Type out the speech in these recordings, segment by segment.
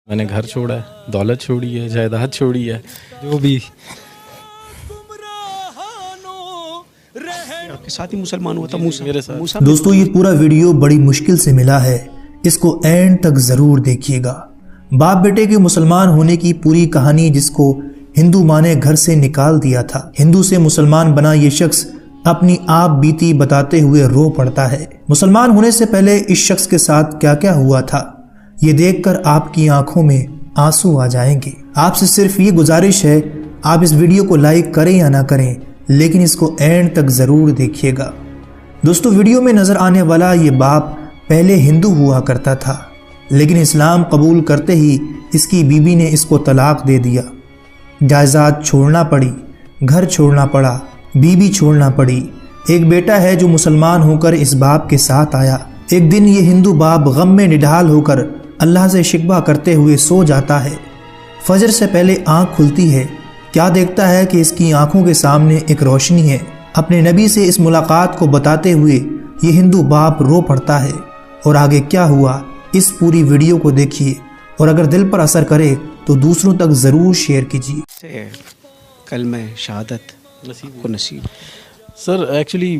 میں نے گھر چھوڑا ہے، دولت چھوڑی ہے، جائیداد چھوڑی ہے، جو بھی آپ کے ساتھ ہی مسلمان ہوا تھا موسیٰ میرے ساتھ۔ موسیٰ دوستو یہ پورا ویڈیو بڑی مشکل سے ملا ہے، اس کو اینڈ تک ضرور دیکھیے گا۔ باپ بیٹے کے مسلمان ہونے کی پوری کہانی جس کو ہندو ماں نے گھر سے نکال دیا تھا، ہندو سے مسلمان بنا یہ شخص اپنی آپ بیتی بتاتے ہوئے رو پڑتا ہے۔ مسلمان ہونے سے پہلے اس شخص کے ساتھ کیا کیا ہوا تھا یہ دیکھ کر آپ کی آنکھوں میں آنسو آ جائیں گے۔ آپ سے صرف یہ گزارش ہے، آپ اس ویڈیو کو لائک کریں یا نہ کریں لیکن اس کو اینڈ تک ضرور دیکھیے گا۔ دوستو ویڈیو میں نظر آنے والا یہ باپ پہلے ہندو ہوا کرتا تھا، لیکن اسلام قبول کرتے ہی اس کی بیوی نے اس کو طلاق دے دیا، جائیداد چھوڑنا پڑی، گھر چھوڑنا پڑا، بیوی چھوڑنا پڑی۔ ایک بیٹا ہے جو مسلمان ہو کر اس باپ کے ساتھ آیا۔ ایک دن یہ ہندو باپ غم میں نڈھال ہو کر اللہ سے شکوہ کرتے ہوئے سو جاتا ہے۔ فجر سے پہلے آنکھ کھلتی ہے، کیا دیکھتا ہے کہ اس کی آنکھوں کے سامنے ایک روشنی ہے۔ اپنے نبی سے اس ملاقات کو بتاتے ہوئے یہ ہندو باپ رو پڑتا ہے، اور آگے کیا ہوا اس پوری ویڈیو کو دیکھیے، اور اگر دل پر اثر کرے تو دوسروں تک ضرور شیئر کیجیے۔ کلمہ شہادت کو نصیب۔ سر ایکچولی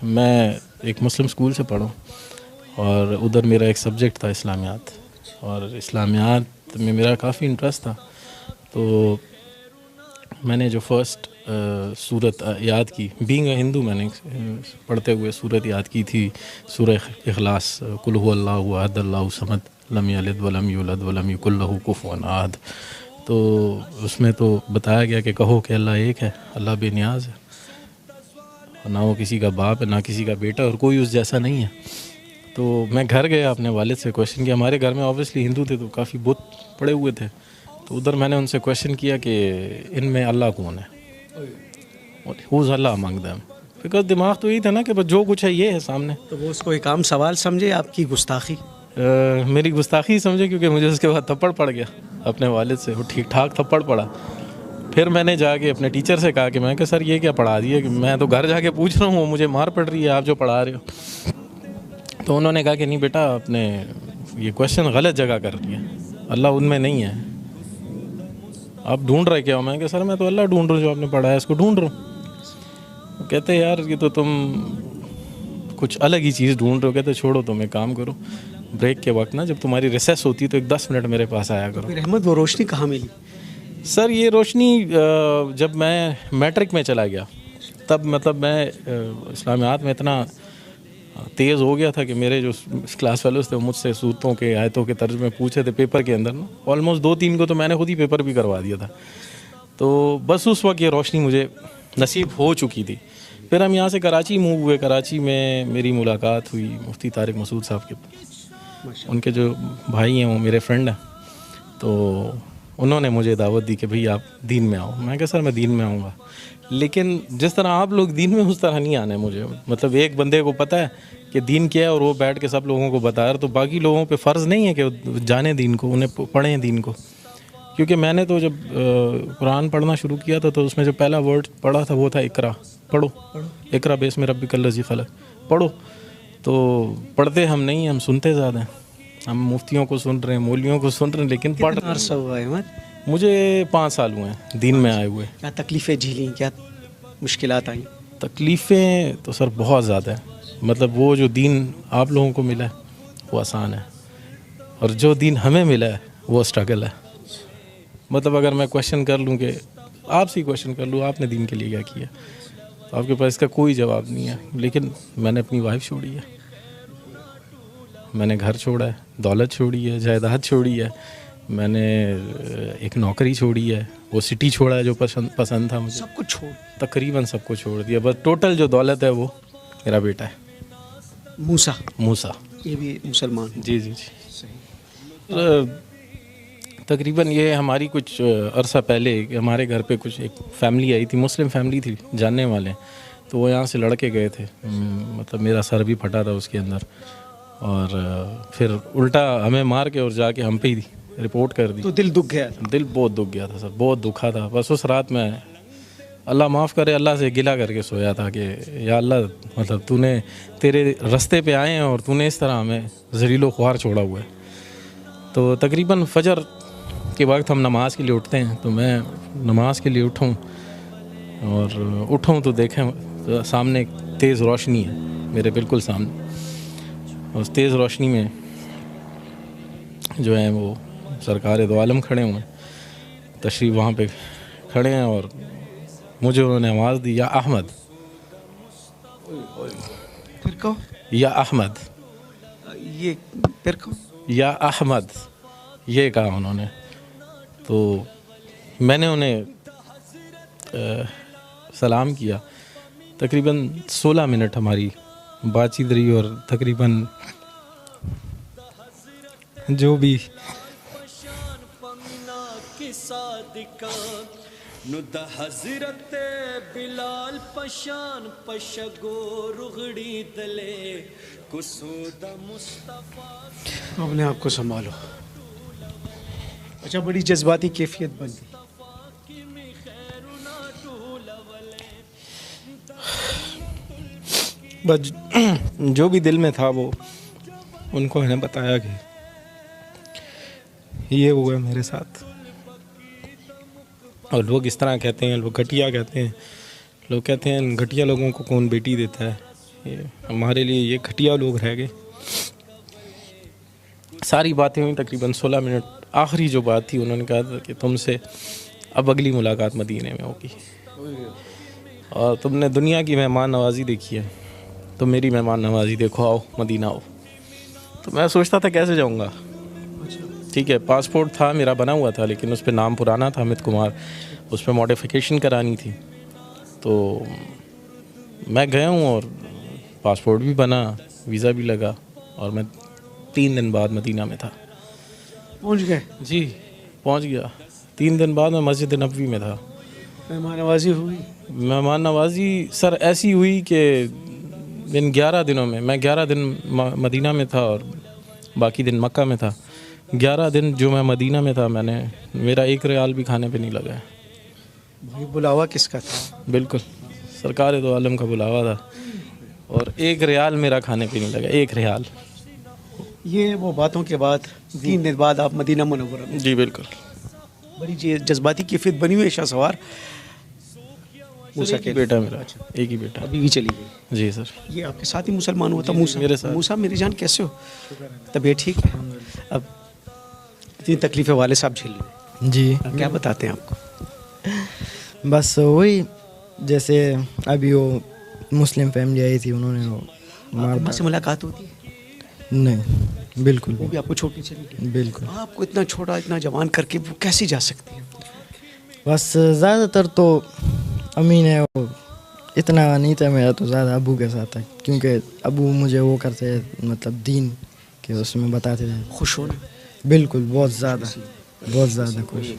میں ایک مسلم اسکول سے پڑھا اور ادھر میرا ایک سبجیکٹ تھا اسلامیات، اور اسلامیات میں میرا کافی انٹرسٹ تھا، تو میں نے جو فرسٹ سورت یاد کی، بینگ اے ہندو، میں نے پڑھتے ہوئے سورت یاد کی تھی، سورہ اخلاص، قل هو اللہ احد اللہ صمد لم یلد ولم یولد ولم یکن لہ کفوا احد۔ تو اس میں تو بتایا گیا کہ کہو کہ اللہ ایک ہے، اللہ بے نیاز ہے، نہ وہ کسی کا باپ ہے نہ کسی کا بیٹا، اور کوئی اس جیسا نہیں ہے۔ تو میں گھر گیا، اپنے والد سے کویشچن کیا، ہمارے گھر میں اوبیسلی ہندو تھے تو کافی بت پڑے ہوئے تھے، تو ادھر میں نے ان سے کویشچن کیا کہ ان میں اللہ کون ہے، who's Allah among them, because دماغ تو یہی تھا نا کہ بس جو کچھ ہے یہ ہے سامنے۔ تو وہ اس کو ایک عام سوال سمجھے، آپ کی گستاخی؟ میری گستاخی سمجھے، کیونکہ مجھے اس کے بعد تھپڑ پڑ گیا اپنے والد سے، وہ ٹھیک ٹھاک تھپڑ پڑا۔ پھر میں نے جا کے اپنے ٹیچر سے کہا کہ میں کہ سر یہ کیا پڑھا دیا، کہ میں تو گھر جا کے پوچھ رہا ہوں، مجھے مار پڑ رہی ہے آپ جو پڑھا رہے ہو۔ تو انہوں نے کہا کہ نہیں بیٹا، آپ نے یہ کویشچن غلط جگہ کر دیا، اللہ ان میں نہیں ہے، آپ ڈھونڈ رہے کیا ہو؟ میں کہ سر میں تو اللہ ڈھونڈ رہا ہوں، جو آپ نے پڑھا ہے اس کو ڈھونڈ رہا ہوں۔ کہتے یار یہ تو تم کچھ الگ ہی چیز ڈھونڈ رہے ہو۔ کہتے چھوڑو، تم ایک کام کرو، بریک کے وقت نا جب تمہاری ریسیس ہوتی ہے تو ایک 10 منٹ میرے پاس آیا کرو۔ پھر احمد وہ روشنی کہاں ملی؟ سر یہ روشنی جب میں میٹرک میں چلا گیا، تب مطلب میں اسلامیات میں اتنا تیز ہو گیا تھا کہ میرے جو کلاس فیلوز تھے وہ مجھ سے صورتوں کے آیتوں کے ترجمے پوچھے تھے پیپر کے اندر نا، آلموسٹ 2-3 کو تو میں نے خود ہی پیپر بھی کروا دیا تھا۔ تو بس اس وقت یہ روشنی مجھے نصیب ہو چکی تھی۔ پھر ہم یہاں سے کراچی موو ہوئے، کراچی میں میری ملاقات ہوئی مفتی طارق مسعود صاحب کے، ان کے جو بھائی ہیں وہ میرے فرینڈ ہیں، تو انہوں نے مجھے دعوت دی کہ بھئی آپ دین میں آؤ۔ میں کہا سر میں دین میں آؤں گا، لیکن جس طرح آپ لوگ دین میں اس طرح نہیں آنا ہے مجھے۔ مطلب ایک بندے کو پتہ ہے کہ دین کیا ہے اور وہ بیٹھ کے سب لوگوں کو بتا رہا، تو باقی لوگوں پہ فرض نہیں ہے کہ وہ جانیں دین کو، انہیں پڑھیں دین کو۔ کیونکہ میں نے تو جب قرآن پڑھنا شروع کیا تھا تو اس میں جو پہلا ورڈ پڑھا تھا وہ تھا اقرا، پڑھو، اقرا باسم ربک الذی خلق، پڑھو۔ تو پڑھتے ہم نہیں، ہم سنتے زیادہ ہیں، ہم مفتیوں کو سن رہے ہیں، مولویوں کو سن رہے ہیں، لیکن پڑھ کتنا عرصہ ہوا ہے احمد؟ مجھے 5 سال ہوئے ہیں دین میں آئے ہوئے۔ کیا تکلیفیں جھیلیں، کیا مشکلات آئیں؟ تکلیفیں تو سر بہت زیادہ ہیں، مطلب وہ جو دین آپ لوگوں کو ملا ہے وہ آسان ہے، اور جو دین ہمیں ملا ہے وہ اسٹرگل ہے۔ مطلب اگر میں کویشچن کر لوں کہ آپ سے ہی کویشچن کر لوں آپ نے دین کے لیے کیا کیا، تو آپ کے پاس اس کا کوئی جواب نہیں ہے۔ لیکن میں نے اپنی وائف چھوڑی ہے، میں نے گھر چھوڑا ہے، دولت چھوڑی ہے، جائیداد چھوڑی ہے، میں نے ایک نوکری چھوڑی ہے، وہ سٹی چھوڑا ہے جو پسند تھا مجھے، سب کچھ چھوڑ، تقریباً سب کو چھوڑ دیا، بس ٹوٹل جو دولت ہے وہ میرا بیٹا ہے موسیٰ۔ یہ بھی مسلمان ہوں۔ جی جی جی۔ تقریباً یہ ہماری کچھ عرصہ پہلے ہمارے گھر پہ کچھ ایک فیملی آئی تھی، مسلم فیملی تھی، جاننے والے، تو وہ یہاں سے لڑکے گئے تھے، مطلب میرا سر بھی پھٹا تھا اس کے اندر، اور پھر الٹا ہمیں مار کے اور جا کے ہم پہ ہی رپورٹ کر دی۔ تو دل دکھ گیا تھا؟ دل بہت دکھ گیا تھا سر، بہت دکھا تھا۔ بس اس رات میں اللہ معاف کرے، اللہ سے گلہ کر کے سویا تھا کہ یا اللہ، مطلب تو نے تیرے رستے پہ آئے ہیں اور تو نے اس طرح ہمیں ذلیل و خوار چھوڑا ہوا ہے۔ تو تقریباً فجر کے وقت ہم نماز کے لیے اٹھتے ہیں. تو میں نماز کے لیے اٹھوں اور اٹھوں تو دیکھیں سامنے ایک تیز روشنی ہے میرے بالکل سامنے. اس تیز روشنی میں جو ہیں وہ سرکار دو عالم کھڑے ہوئے ہیں, تشریف وہاں پہ کھڑے ہیں, اور مجھے انہوں نے آواز دی, یا احمد, پھر کہو, یا احمد, یہ پھر کہو. یا احمد, یہ کہا انہوں نے. تو میں نے انہیں سلام کیا. تقریباً 16 منٹ ہماری بات چیت رہی, اور تقریباً جو بھی حضرت بلال پشان پشگو رغڑی دلے کسود مصطفیٰ. اپنے آپ کو سنبھالو. اچھا, بڑی جذباتی کیفیت بن گئی. بس جو بھی دل میں تھا وہ ان کو میں نے بتایا کہ یہ ہوا ہے میرے ساتھ. اور لوگ اس طرح کہتے ہیں, لوگ گھٹیا کہتے ہیں, لوگ کہتے ہیں گھٹیا لوگوں کو کون بیٹی دیتا ہے. ہمارے لیے یہ گھٹیا لوگ رہ گئے. ساری باتیں ہوئیں تقریباً 16 منٹ. آخری جو بات تھی انہوں نے کہا تھا کہ تم سے اب اگلی ملاقات مدینے میں ہوگی, اور تم نے دنیا کی مہمان نوازی دیکھی ہے, تو میری مہمان نوازی دیکھو, آؤ مدینہ آؤ. تو میں سوچتا تھا کیسے جاؤں گا. ٹھیک ہے, پاسپورٹ تھا میرا بنا ہوا تھا, لیکن اس پہ نام پرانا تھا امیت کمار, اس پہ موڈیفیکیشن کرانی تھی. تو میں گیا ہوں اور پاسپورٹ بھی بنا, ویزا بھی لگا, اور میں 3 دن بعد مدینہ میں تھا. پہنچ گئے؟ جی پہنچ گیا. 3 دن بعد میں مسجد نبوی میں تھا. مہمان نوازی ہوئی؟ مہمان نوازی سر ایسی ہوئی کہ ان 11 دنوں میں 11 دن مدینہ میں تھا اور باقی دن مکہ میں تھا. 11 دن جو میں مدینہ میں تھا, میں نے میرا 1 ریال بھی کھانے پہ نہیں لگا ہے. بھائی بلاوا کس کا تھا؟ بالکل سرکار دو عالم کا بلاوا تھا, اور 1 ریال میرا کھانے پہ نہیں لگا, 1 ریال. یہ وہ باتوں کے بعد 3 دن بعد آپ مدینہ منورہ میں. جی بالکل. بڑی جذباتی کیفیت بنی ہوئی ہے. شاہ سوار موسیٰ ایک ہی بیٹا میرا, ایک ہی بیٹا. ابھی بھی چلی گئی؟ جی سر. یہ آپ کے ساتھ ہی مسلمان ہوا تھا موسیٰ؟ میرے ساتھ. موسیٰ میری جان کیسے ہو؟ طبیعت ٹھیک ہے؟ اب اتنی تکلیفیں والد صاحب جھیل رہے ہیں, جی کیا بتاتے ہیں آپ کو؟ بس وہی جیسے ابھی وہ مسلم فیملی آئی تھی, انہوں نے وہ ماں سے ملاقات ہوتی ہے؟ نہیں بالکل وہ بھی آپ کو چھوڑ کے چلی گئی؟ بالکل. آپ کو اتنا چھوٹا اتنا جوان کر کے وہ کیسے جا سکتی ہیں؟ بس زیادہ تر تو امی نے وہ اتنا نہیں تھا میرا, تو زیادہ ابو کے ساتھ تھا, کیونکہ ابو مجھے وہ کرتے مطلب دین کے اس میں بتاتے تھے. خوش ہونا؟ بالکل, بہت زیادہ خوش.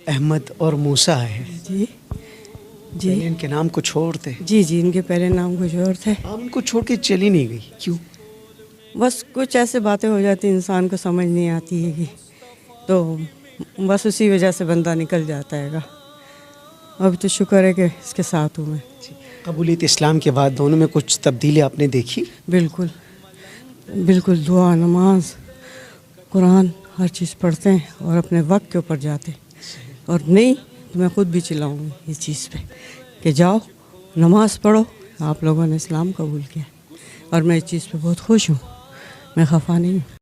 احمد اور موسیٰ ہے جی جی. ان کے نام کو چھوڑتے؟ جی جی, ان کے پہلے نام کچھ اور تھے. آپ ان کو چھوڑ کے چلی نہیں گئی, کیوں؟ بس کچھ ایسے باتیں ہو جاتی انسان کو سمجھ نہیں آتی ہے, تو بس اسی وجہ سے بندہ نکل جاتا ہے گا. ابھی تو شکر ہے کہ اس کے ساتھ ہوں میں. قبولیت اسلام کے بعد دونوں میں کچھ تبدیلی آپ نے دیکھی؟ بالکل بالکل. دعا, نماز, قرآن ہر چیز پڑھتے ہیں اور اپنے وقت کے اوپر جاتے ہیں. اور نہیں تو میں خود بھی چلاؤں گی اس چیز پہ کہ جاؤ نماز پڑھو. آپ لوگوں نے اسلام قبول کیا اور میں اس چیز پہ بہت خوش ہوں, میں خفا نہیں ہوں.